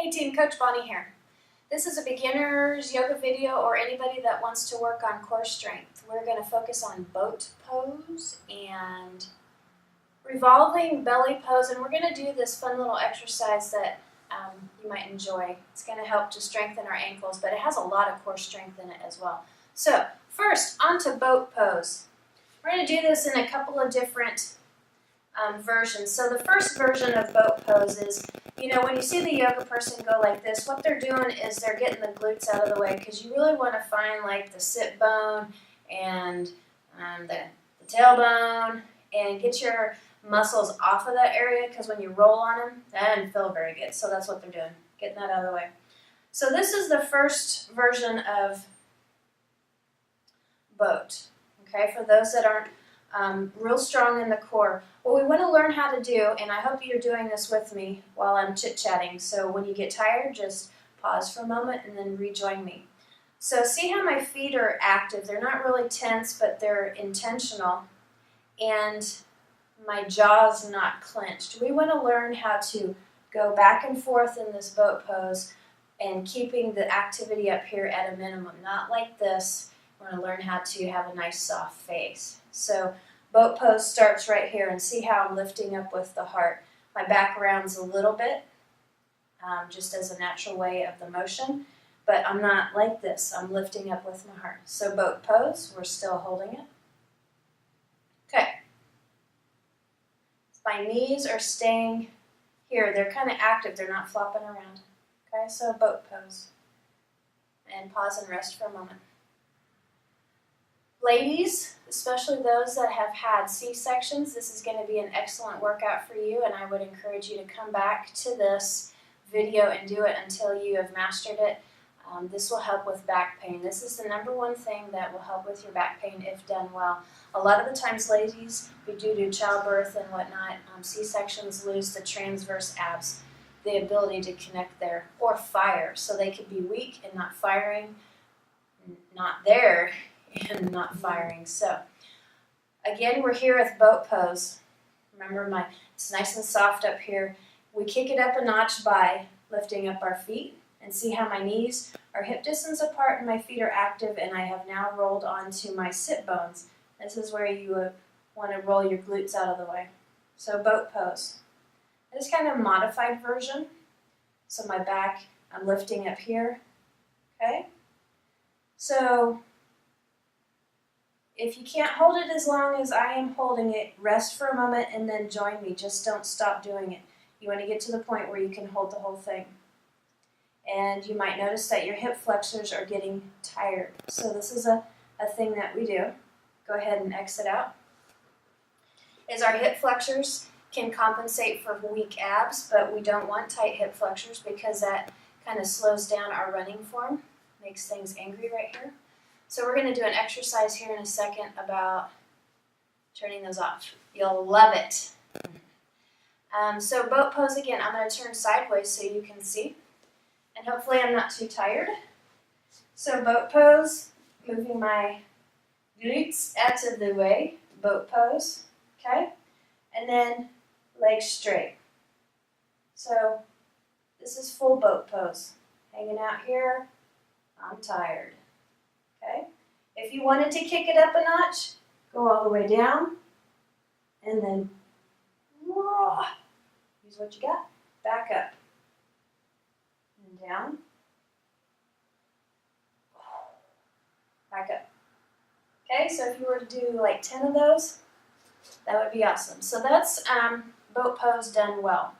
Hey team, Coach Bonnie here. This is a beginner's yoga video or anybody that wants to work on core strength. We're going to focus on boat pose and revolving belly pose, and we're going to do this fun little exercise that you might enjoy. It's going to help to strengthen our ankles, but it has a lot of core strength in it as well. So first, onto boat pose. We're going to do this in a couple of different versions. So the first version of boat pose is, when you see the yoga person go like this, what they're doing is they're getting the glutes out of the way, because you really want to find like the sit bone and the tailbone and get your muscles off of that area, because when you roll on them, that doesn't feel very good. So that's what they're doing, getting that out of the way. So this is the first version of boat, okay, for those that aren't real strong in the core. What we want to learn how to do, and I hope you're doing this with me while I'm chit-chatting, so when you get tired, just pause for a moment and then rejoin me. So see how my feet are active. They're not really tense, but they're intentional, and my jaw's not clenched. We want to learn how to go back and forth in this boat pose and keeping the activity up here at a minimum, not like this. We want to learn how to have a nice soft face. So boat pose starts right here, and see how I'm lifting up with the heart. My back rounds a little bit, just as a natural way of the motion, but I'm not like this. I'm lifting up with my heart. So boat pose, we're still holding it. Okay. My knees are staying here. They're kind of active. They're not flopping around. Okay, so boat pose. And pause and rest for a moment. Ladies, especially those that have had C-sections, this is going to be an excellent workout for you, and I would encourage you to come back to this video and do it until you have mastered it. This will help with back pain. This is the number one thing that will help with your back pain if done well. A lot of the times, ladies, due to childbirth and whatnot, C-sections lose the transverse abs, the ability to connect there, or fire. So they could be weak and not firing, not there, and not firing. So again, we're here with boat pose. Remember, it's nice and soft up here. We kick it up a notch by lifting up our feet, and see how my knees are hip distance apart and my feet are active, and I have now rolled onto my sit bones. This is where you would want to roll your glutes out of the way. So boat pose. This is kind of a modified version. So my back, I'm lifting up here. Okay? So if you can't hold it as long as I am holding it, rest for a moment and then join me. Just don't stop doing it. You want to get to the point where you can hold the whole thing. And you might notice that your hip flexors are getting tired. So this is a thing that we do. Go ahead and exit out. Is our hip flexors can compensate for weak abs, but we don't want tight hip flexors because that kind of slows down our running form, makes things angry right here. So we're going to do an exercise here in a second about turning those off. You'll love it. So boat pose again. I'm going to turn sideways so you can see. And hopefully I'm not too tired. So boat pose, moving my glutes out of the way. Boat pose. Okay? And then legs straight. So this is full boat pose. Hanging out here. I'm tired. Okay? If you wanted to kick it up a notch, go all the way down, and then use what you got. Back up. And down. Back up. Okay, so if you were to do like 10 of those, that would be awesome. So that's boat pose done well.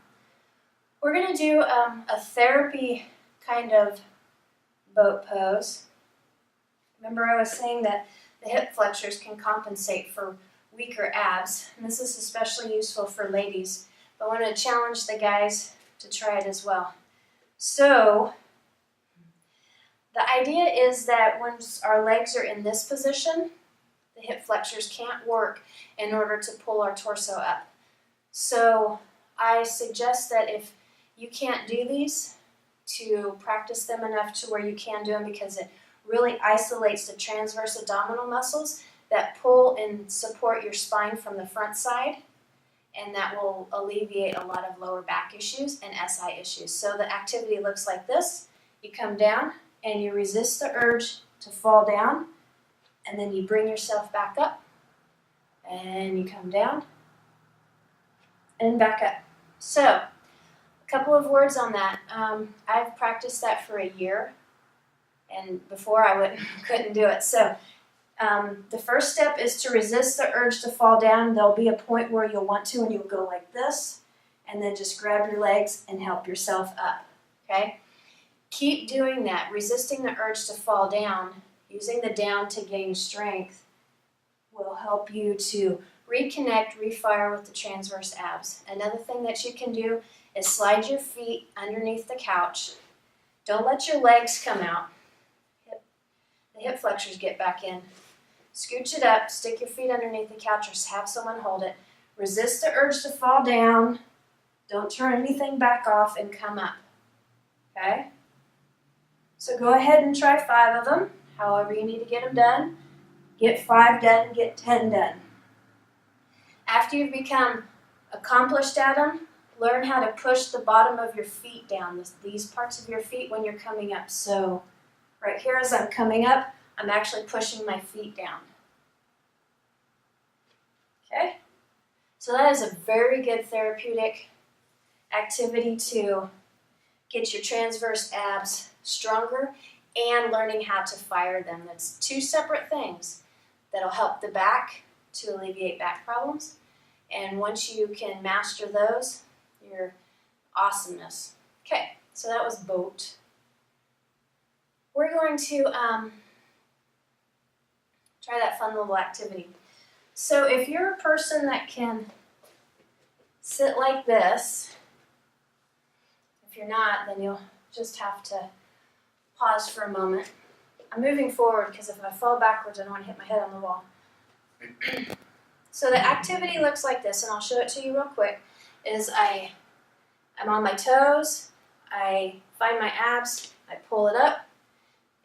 We're going to do a therapy kind of boat pose. Remember, I was saying that the hip flexors can compensate for weaker abs, and this is especially useful for ladies, but I want to challenge the guys to try it as well. So the idea is that once our legs are in this position, the hip flexors can't work in order to pull our torso up. So I suggest that if you can't do these, to practice them enough to where you can do them, because it really isolates the transverse abdominal muscles that pull and support your spine from the front side, and that will alleviate a lot of lower back issues and SI issues. So the activity looks like this. You come down and you resist the urge to fall down, and then you bring yourself back up, and you come down and back up. So a couple of words on that. I've practiced that for a year, and before I couldn't do it. So the first step is to resist the urge to fall down. There'll be a point where you'll want to, and you'll go like this, and then just grab your legs and help yourself up, okay? Keep doing that, resisting the urge to fall down. Using the down to gain strength will help you to reconnect, refire with the transverse abs. Another thing that you can do is slide your feet underneath the couch. Don't let your legs come out. The hip flexors get back in. Scooch it up, stick your feet underneath the couch or have someone hold it. Resist the urge to fall down. Don't turn anything back off and come up. Okay? So go ahead and try 5 of them, however you need to get them done. Get 5 done, get 10 done. After you've become accomplished at them, learn how to push the bottom of your feet down, these parts of your feet when you're coming up. So right here as I'm coming up, I'm actually pushing my feet down. Okay? So that is a very good therapeutic activity to get your transverse abs stronger and learning how to fire them. That's 2 separate things that'll help the back to alleviate back problems. And once you can master those, your awesomeness. Okay, so that was boat. We're going to try that fun little activity. So if you're a person that can sit like this, if you're not, then you'll just have to pause for a moment. I'm moving forward because if I fall backwards, I don't want to hit my head on the wall. So the activity looks like this, and I'll show it to you real quick, is I'm on my toes, I find my abs, I pull it up,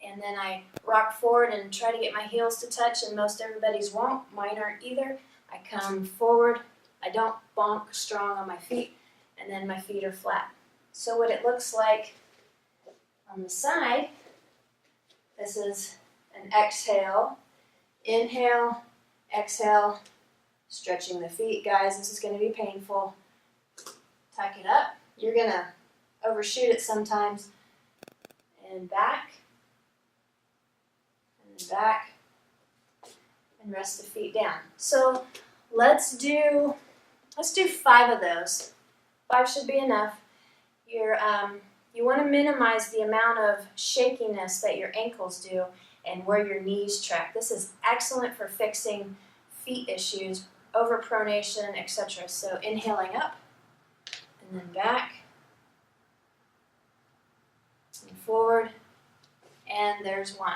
and then I rock forward and try to get my heels to touch, and most everybody's won't. Mine aren't either. I come forward, I don't bonk strong on my feet, and then my feet are flat. So what it looks like on the side, this is an exhale, inhale, exhale, stretching the feet. Guys, this is going to be painful. Tuck it up. You're going to overshoot it sometimes. And back, and back, and rest the feet down. So let's do 5 of those. 5 should be enough. You want to minimize the amount of shakiness that your ankles do and where your knees track. This is excellent for fixing feet issues, overpronation, etc. So inhaling up, and then back, and forward, and there's 1.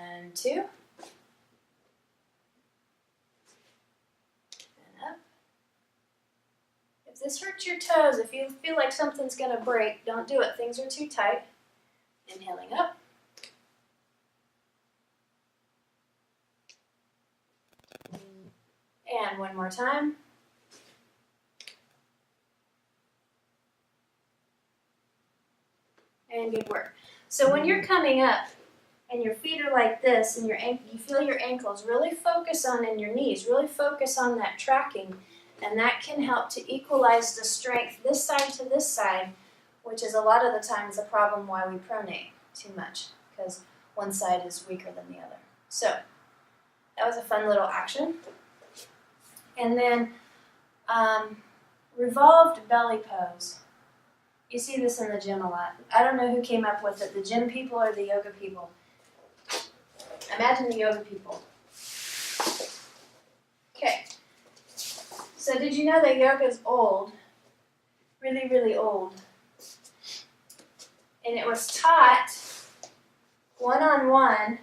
And 2. And up. If this hurts your toes, if you feel like something's going to break, don't do it. Things are too tight. Inhaling up. And 1 more time. And good work. So when you're coming up and your feet are like this and you feel your ankles, really focus on, and your knees, really focus on that tracking, and that can help to equalize the strength this side to this side, which is a lot of the times the problem why we pronate too much, because one side is weaker than the other. So that was a fun little action. And then revolved belly pose. You see this in the gym a lot. I don't know who came up with it, the gym people or the yoga people. Imagine the yoga people. Okay. So did you know that yoga is old? Really, really old. And it was taught one-on-one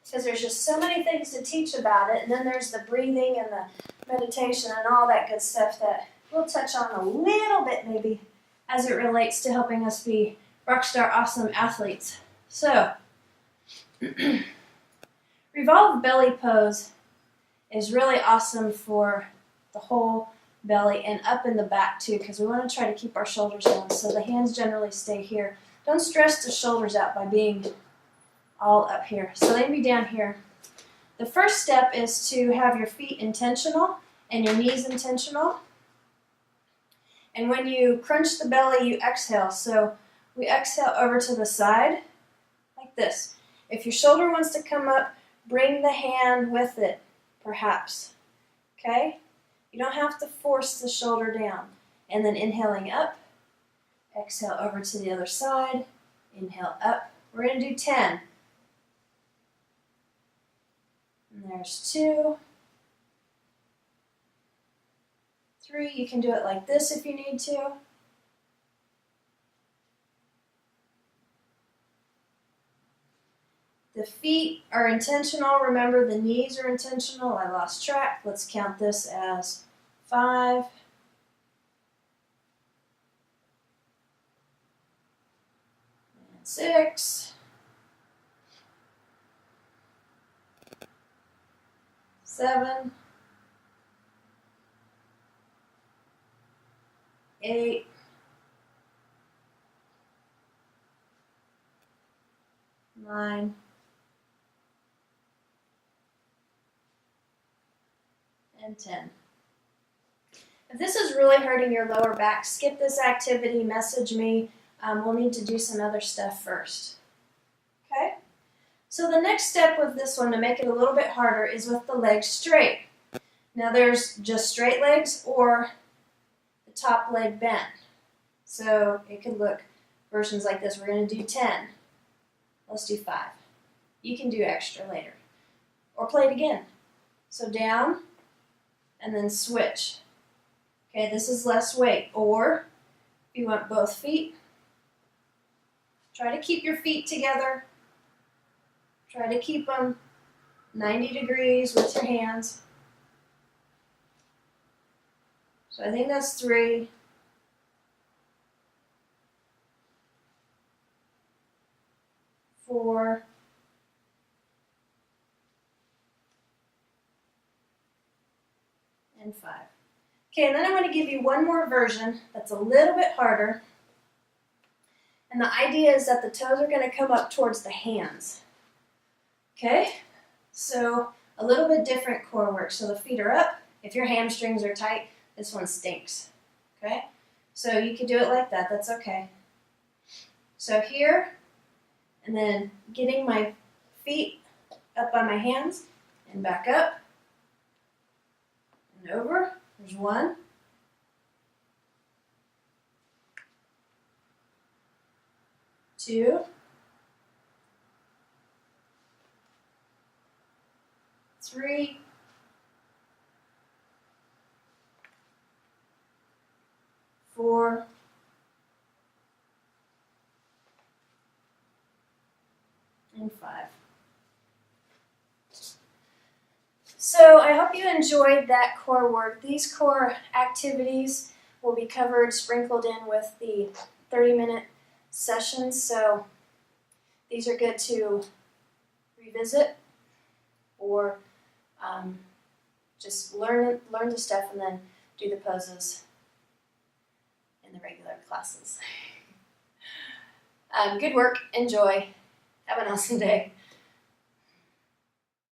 because there's just so many things to teach about it. And then there's the breathing and the meditation and all that good stuff that we'll touch on a little bit maybe as it relates to helping us be rockstar awesome athletes. So, Revolved belly pose is really awesome for the whole belly and up in the back too, because we want to try to keep our shoulders down so the hands generally stay here. Don't stress the shoulders out by being all up here. So they can be down here. The first step is to have your feet intentional and your knees intentional. And when you crunch the belly, you exhale. So we exhale over to the side like this. If your shoulder wants to come up, bring the hand with it, perhaps. Okay? You don't have to force the shoulder down. And then inhaling up, exhale over to the other side, inhale up. We're going to do 10. And there's 2, 3. You can do it like this if you need to. The feet are intentional. Remember, the knees are intentional. I lost track. Let's count this as 5. And 6. 7. 8. 9. And 10. If this is really hurting your lower back, skip this activity, message me. We'll need to do some other stuff first. Okay? So the next step with this one to make it a little bit harder is with the legs straight. Now there's just straight legs or the top leg bent. So it could look versions like this. We're going to do 10. Let's do 5. You can do extra later. Or play it again. So down and then switch. Okay, this is less weight. Or if you want both feet, try to keep your feet together. Try to keep them 90 degrees with your hands. So I think that's 3. 4. And 5. Okay, and then I want to give you one more version that's a little bit harder. And the idea is that the toes are going to come up towards the hands. Okay, so a little bit different core work. So the feet are up. If your hamstrings are tight, this one stinks. Okay, so you can do it like that. That's okay. So here, and then getting my feet up by my hands and back up and over. There's 1. 2. 3. 4. And 5. So I hope you enjoyed that core work. These core activities will be covered, sprinkled in with the 30-minute sessions. So these are good to revisit or just learn the stuff and then do the poses in the regular classes. Good work. Enjoy. Have an awesome day.